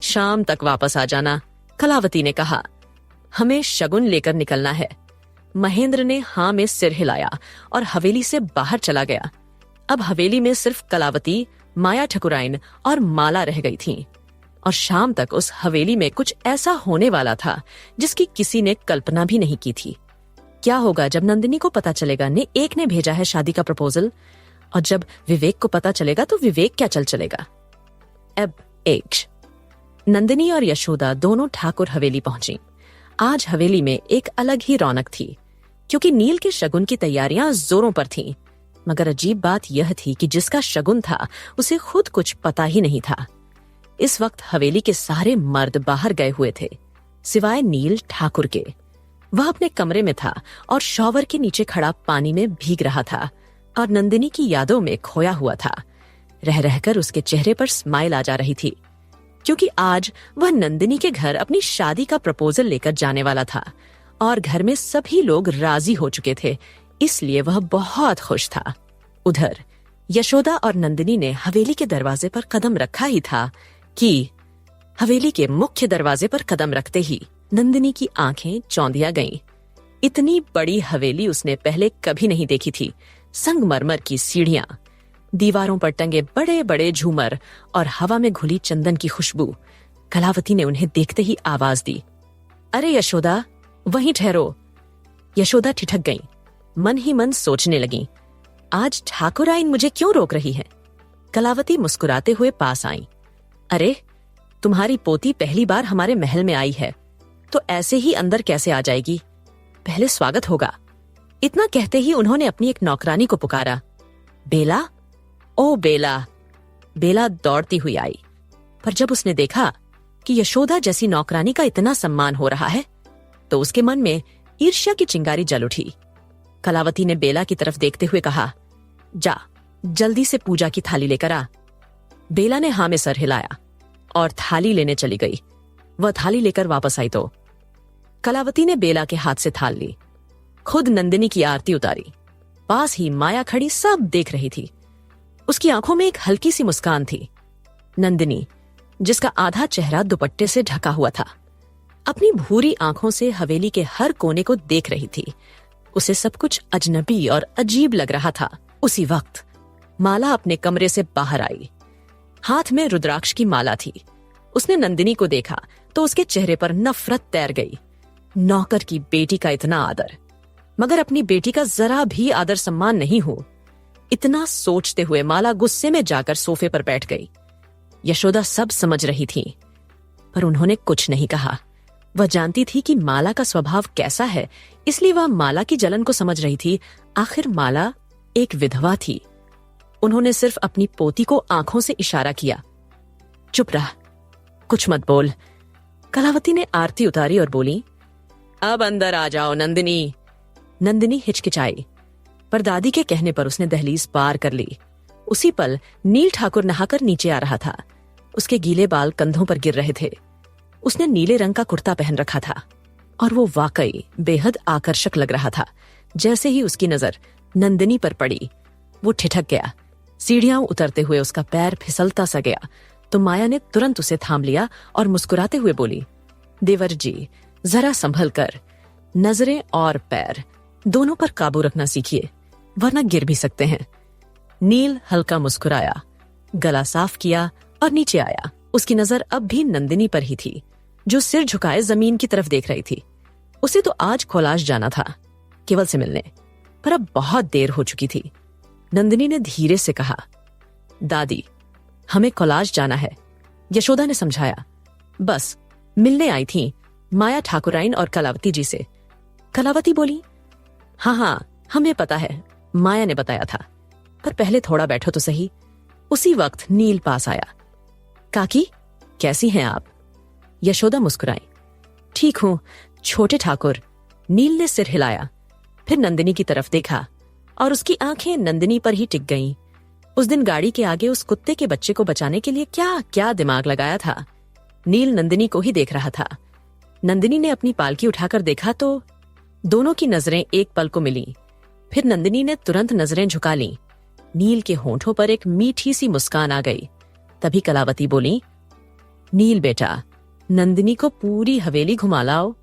शाम तक वापस आ जाना, कलावती ने कहा। हमें शगुन लेकर निकलना है। महेंद्र ने हाँ में सिर हिलाया और हवेली से बाहर चला गया। अब हवेली में सिर्फ कलावती, माया ठकुराइन और माला रह गई थीं। और शाम तक उस हवेली में कुछ ऐसा होने वाला था जिसकी किसी ने कल्पना भी नहीं की थी। क्या होगा जब नंदिनी को पता चलेगा एक ने भेजा है शादी का प्रपोजल, और जब विवेक को पता चलेगा तो विवेक क्या चल चलेगा। अब एज नंदिनी और यशोदा दोनों ठाकुर हवेली पहुंची। आज हवेली में एक अलग ही रौनक थी, क्योंकि नील के शगुन की तैयारियां जोरों पर थीं। मगर अजीब बात यह थी कि जिसका शगुन था उसे खुद कुछ पता ही नहीं था। इस वक्त हवेली के सारे मर्द बाहर गए हुए थे, सिवाय नील ठाकुर के। वह अपने कमरे में था और शॉवर के नीचे खड़ा पानी में भीग रहा था और नंदिनी की यादों में खोया हुआ था। रह रहकर उसके चेहरे पर स्माइल आ जा रही थी, क्योंकि आज वह नंदिनी के घर अपनी शादी का प्रपोजल लेकर जाने वाला था और घर में सभी लोग राजी हो चुके थे, इसलिए वह बहुत खुश था। उधर यशोदा और नंदिनी ने हवेली के दरवाजे पर कदम रखा ही था कि हवेली के मुख्य दरवाजे पर कदम रखते ही नंदिनी की आंखें चौंधिया गईं। इतनी बड़ी हवेली उसने पहले कभी नहीं देखी थी। संगमरमर की सीढ़ियां, दीवारों पर टंगे बड़े बड़े झूमर और हवा में घुली चंदन की खुशबू। कलावती ने उन्हें देखते ही आवाज दी, अरे यशोदा, वहीं ठहरो। यशोदा ठिठक गईं, मन ही मन सोचने लगीं, आज ठाकुराइन मुझे क्यों रोक रही है। कलावती मुस्कुराते हुए पास आई। अरे, तुम्हारी पोती पहली बार हमारे महल में आई है, तो ऐसे ही अंदर कैसे आ जाएगी? पहले स्वागत होगा। इतना कहते ही उन्होंने अपनी एक नौकरानी को पुकारा, बेला, ओ बेला। बेला दौड़ती हुई आई, पर जब उसने देखा कि यशोदा जैसी नौकरानी का इतना सम्मान हो रहा है, तो उसके मन में ईर्ष्या की चिंगारी जल उठी। कलावती ने बेला की तरफ देखते हुए कहा, जा, जल्दी से पूजा की थाली लेकर आ। बेला ने हाँ में सर हिलाया और थाली लेने चली गई। वह थाली लेकर वापस आई तो कलावती ने बेला के हाथ से थाल ली, खुद नंदिनी की आरती उतारी। पास ही माया खड़ी सब देख रही थी। उसकी आंखों में एक हल्की सी मुस्कान थी। नंदिनी, जिसका आधा चेहरा दुपट्टे से ढका हुआ था, अपनी भूरी आंखों से हवेली के हर कोने को देख रही थी। उसे सब कुछ अजनबी और अजीब लग रहा था। उसी वक्त माला अपने कमरे से बाहर आई। हाथ में रुद्राक्ष की माला थी। उसने नंदिनी को देखा तो उसके चेहरे पर नफरत तैर गई। नौकर की बेटी का इतना आदर, मगर अपनी बेटी का जरा भी आदर सम्मान नहीं हो। इतना सोचते हुए माला गुस्से में जाकर सोफे पर बैठ गई। यशोदा सब समझ रही थी, पर उन्होंने कुछ नहीं कहा। वह जानती थी कि माला का स्वभाव कैसा है, इसलिए वह माला की जलन को समझ रही थी। आखिर माला एक विधवा थी। उन्होंने सिर्फ अपनी पोती को आंखों से इशारा किया, चुप रह, कुछ मत बोल। कलावती ने आरती उतारी और बोली, अब अंदर आ जाओ नंदिनी। नंदिनी हिचकिचाई, पर दादी के कहने पर उसने दहलीज पार कर ली। उसी पल नील ठाकुर नहाकर नीचे आ रहा था। उसके गीले बाल कंधों पर गिर रहे थे। उसने नीले रंग का कुर्ता पहन रखा था और वो वाकई बेहद आकर्षक लग रहा था। जैसे ही उसकी नजर नंदिनी पर पड़ी, वो ठिठक गया। सीढ़ियां उतरते हुए उसका पैर फिसलता सा गया तो माया ने तुरंत उसे थाम लिया और मुस्कुराते हुए बोली, देवर जी, जरा संभल कर, नजरें और पैर दोनों पर काबू रखना सीखिए, वरना गिर भी सकते हैं। नील हल्का मुस्कुराया, गला साफ किया और नीचे आया। उसकी नजर अब भी नंदिनी पर ही थी, जो सिर झुकाए जमीन की तरफ देख रही थी। उसे तो आज कोलाज जाना था केवल से मिलने, पर अब बहुत देर हो चुकी थी। नंदिनी ने धीरे से कहा, दादी, हमें कोलाज जाना है। यशोदा ने समझाया, बस मिलने आई थी माया ठाकुराइन और कलावती जी से। कलावती बोली, हाँ, हमें पता है, माया ने बताया था, पर पहले थोड़ा बैठो तो सही। उसी वक्त नील पास आया। काकी, कैसी हैं आप? यशोदा मुस्कुराई, ठीक हूं छोटे ठाकुर। नील ने सिर हिलाया, फिर नंदिनी की तरफ देखा और उसकी आंखें नंदिनी पर ही टिक गईं। उस दिन गाड़ी के आगे उस कुत्ते के बच्चे को बचाने के लिए क्या क्या दिमाग लगाया था। नील नंदिनी को ही देख रहा था। नंदिनी ने अपनी पालकी उठाकर देखा तो दोनों की नजरें एक पल को मिली। फिर नंदिनी ने तुरंत नजरें झुका लीं। नील के होंठों पर एक मीठी सी मुस्कान आ गई। तभी कलावती बोली, नील बेटा, नंदिनी को पूरी हवेली घुमा लाओ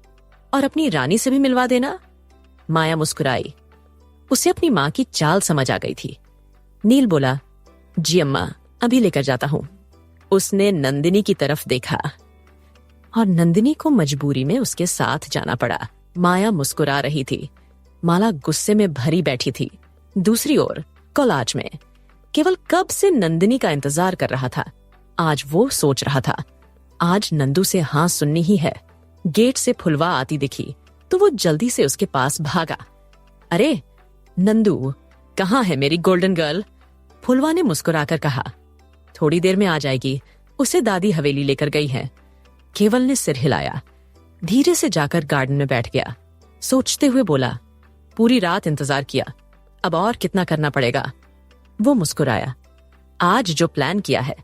और अपनी रानी से भी मिलवा देना। माया मुस्कुराई। उसे अपनी मां की चाल समझ आ गई थी। नील बोला, जी अम्मा, अभी लेकर जाता हूं। उसने नंदिनी की तरफ देखा और नंदिनी को मजबूरी में उसके साथ जाना पड़ा। माया मुस्कुरा रही थी। माला गुस्से में भरी बैठी थी। दूसरी ओर कोलाज में केवल कब से नंदिनी का इंतजार कर रहा था। आज वो सोच रहा था, आज नंदू से हाँ सुननी ही है। गेट से फुलवा आती दिखी तो वो जल्दी से उसके पास भागा। अरे नंदू, कहाँ है मेरी गोल्डन गर्ल? फुलवा ने मुस्कुराकर कहा। थोड़ी देर में आ जाएगी, उसे दादी हवेली लेकर गई है। केवल ने सिर हिलाया। धीरे से जाकर गार्डन में बैठ गया। सोचते हुए बोला, पूरी रात इंतजार किया, अब और कितना करना पड़ेगा। वो मुस्कुराया। आज जो प्लान किया है,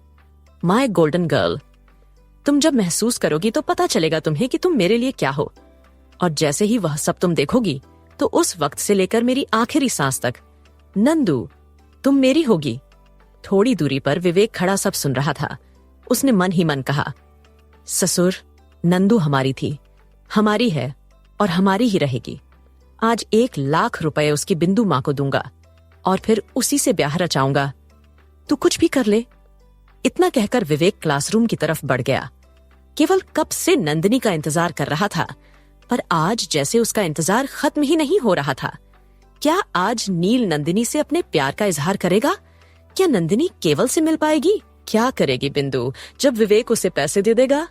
माय गोल्डन गर्ल, तुम जब महसूस करोगी तो पता चलेगा तुम्हें कि तुम मेरे लिए क्या हो। और जैसे ही वह सब तुम देखोगी तो उस वक्त से लेकर मेरी आखिरी सांस तक, नंदू, तुम मेरी होगी। थोड़ी दूरी पर विवेक खड़ा सब सुन रहा था। उसने मन ही मन कहा, ससुर, नंदू हमारी थी, हमारी है और हमारी ही रहेगी। आज 1,00,000 रुपए उसकी बिंदु मां को दूंगा और फिर उसी से ब्याह रचाऊंगा। तू कुछ भी कर ले। इतना कहकर विवेक क्लासरूम की तरफ बढ़ गया। केवल कब से नंदिनी का इंतजार कर रहा था, पर आज जैसे उसका इंतजार खत्म ही नहीं हो रहा था। क्या आज नील नंदिनी से अपने प्यार का इजहार करेगा? क्या नंदिनी केवल से मिल पाएगी? क्या करेगी बिंदु जब विवेक उसे पैसे दे देगा?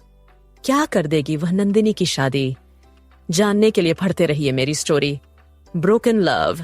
क्या कर देगी वह नंदिनी की शादी? जानने के लिए पढ़ते रहिए मेरी स्टोरी ब्रोकन लव।